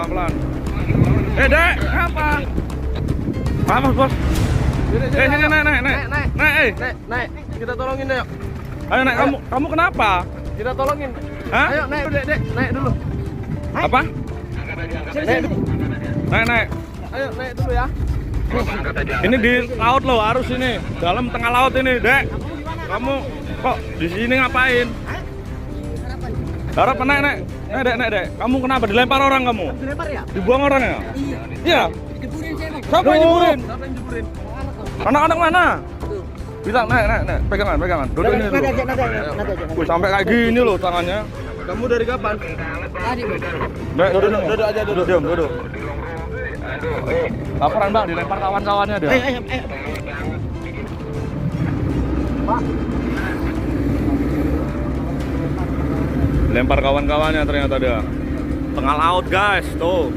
pelan-pelan. Dek, apa? Apa, Bos? Sini, naik. Naik. Kita tolongin deh, yuk. Ayo naik, kamu kenapa? Kita tolongin. Hah? Ayo naik, Dek. Naik dulu. Apa? Naik. Naik. Ayo naik dulu ya. Ini di laut loh, arus ini. Dalam tengah laut ini, Dek. Kamu kok di sini ngapain? Harapan naik. Naik, Dek. Kamu kenapa dilempar orang kamu? Dilempar ya? Dibuang orang ya? Iya. Dijeburin saya, Bang. Siapa yang jeburin? Siapa yang jeburin? Anak-anak mana? Bilang naik. Pegangan. Duduk ini dulu. Nanti aja. Wih, sampai kayak gini loh tangannya. Kamu dari kapan? Tadi, Bang. Dek, Duduk aja, duduk. Duduk. Laporan Bang, dilempar kawan-kawannya dia. Ayo. Lempar kawan-kawannya ternyata dia. Tengah laut guys, tuh.